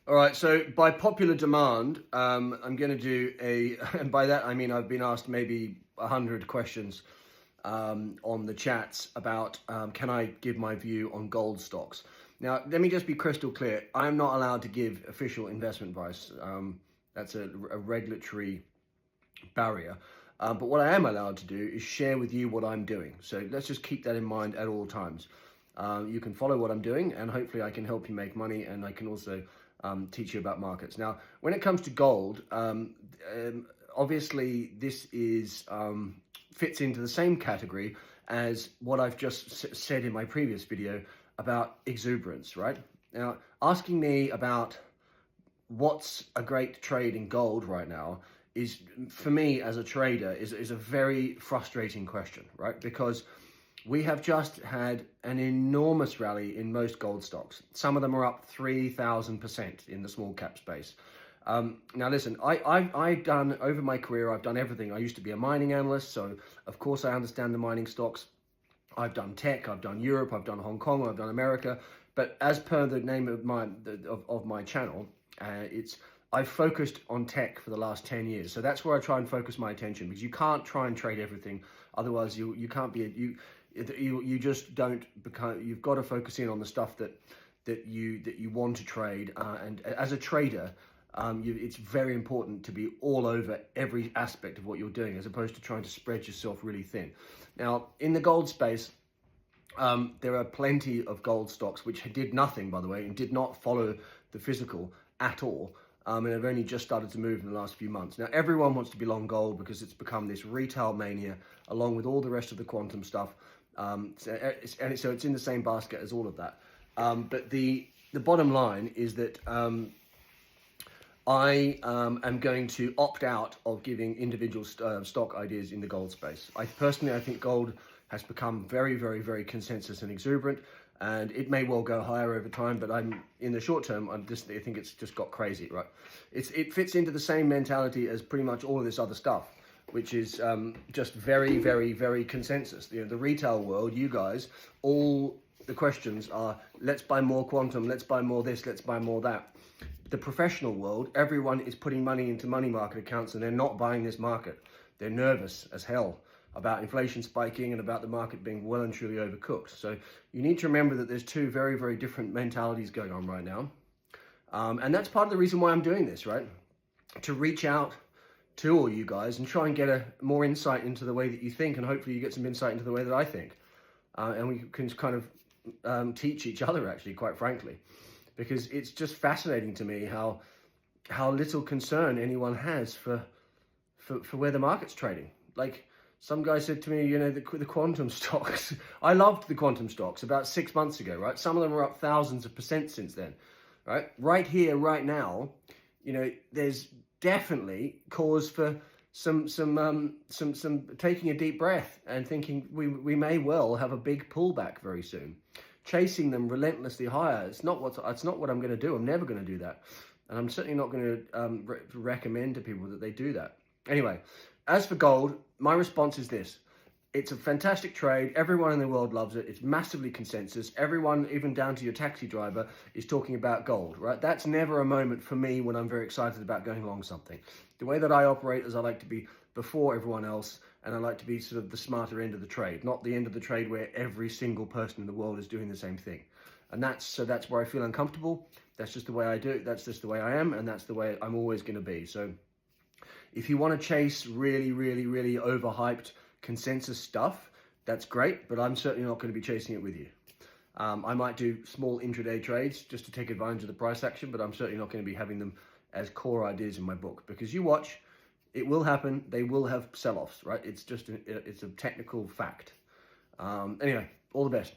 All right, so by popular demand, I'm going to do and by that I mean I've been asked maybe 100 questions on the chats about can I give my view on gold stocks. Now, let me just be crystal clear. I'm not allowed to give official investment advice. That's a regulatory barrier. But what I am allowed to do is share with you what I'm doing. So let's just keep that in mind at all times. You can follow what I'm doing, and hopefully I can help you make money, and I can also teach you about markets. Now, when it comes to gold, obviously this is fits into the same category as what I've just said in my previous video about exuberance, right? Now, asking me about what's a great trade in gold right now is, for me as a trader, is a very frustrating question, right? Because we have just had an enormous rally in most gold stocks. Some of them are up 3,000% in the small cap space. Now listen, I've done, over my career, I've done everything. I used to be a mining analyst, so of course I understand the mining stocks. I've done tech, I've done Europe, I've done Hong Kong, I've done America. But as per the name of my channel, I've focused on tech for the last 10 years. So that's where I try and focus my attention, because you can't try and trade everything. Otherwise you can't be, you just don't become, you've got to focus in on the stuff that you want to trade. And as a trader, it's very important to be all over every aspect of what you're doing, as opposed to trying to spread yourself really thin. Now, in the gold space, there are plenty of gold stocks which did nothing, by the way, and did not follow the physical at all. And have only just started to move in the last few months. Now, everyone wants to be long gold because it's become this retail mania, along with all the rest of the quantum stuff. So it's in the same basket as all of that. But the bottom line is that I am going to opt out of giving individual stock ideas in the gold space. I think gold has become very, very, very consensus and exuberant, and it may well go higher over time, but in the short term, I think it's just got crazy, right? It fits into the same mentality as pretty much all of this other stuff, which is just very, very, very consensus. You know, the retail world, you guys, all the questions are, let's buy more quantum, let's buy more this, let's buy more that. The professional world, everyone is putting money into money market accounts, and they're not buying this market. They're nervous as hell about inflation spiking and about the market being well and truly overcooked. So you need to remember that there's two very, very different mentalities going on right now. And that's part of the reason why I'm doing this, right? To reach out to all you guys and try and get more insight into the way that you think, and hopefully you get some insight into the way that I think. And we can kind of teach each other, actually, quite frankly, because it's just fascinating to me how little concern anyone has for where the market's trading. Like, some guy said to me, you know, the quantum stocks, I loved the quantum stocks about 6 months ago, right? Some of them are up thousands of percent since then, right? Right here, right now, you know, there's definitely cause for some taking a deep breath and thinking we may well have a big pullback very soon. Chasing them relentlessly higher, it's not what I'm going to do. I'm never going to do that, and I'm certainly not going to recommend to people that they do that. Anyway, as for gold, my response is this. It's a fantastic trade. Everyone in the world loves it. It's massively consensus. Everyone, even down to your taxi driver, is talking about gold, right? That's never a moment for me when I'm very excited about going along something. The way that I operate is I like to be before everyone else, and I like to be sort of the smarter end of the trade, not the end of the trade where every single person in the world is doing the same thing. And that's where I feel uncomfortable. That's just the way I do it. That's just the way I am, and that's the way I'm always going to be. So if you want to chase really, really, really overhyped consensus stuff, that's great, but I'm certainly not going to be chasing it with you. I might do small intraday trades just to take advantage of the price action, but I'm certainly not going to be having them as core ideas in my book, because you watch, it will happen. They will have sell-offs, right? It's just it's a technical fact. Anyway, all the best.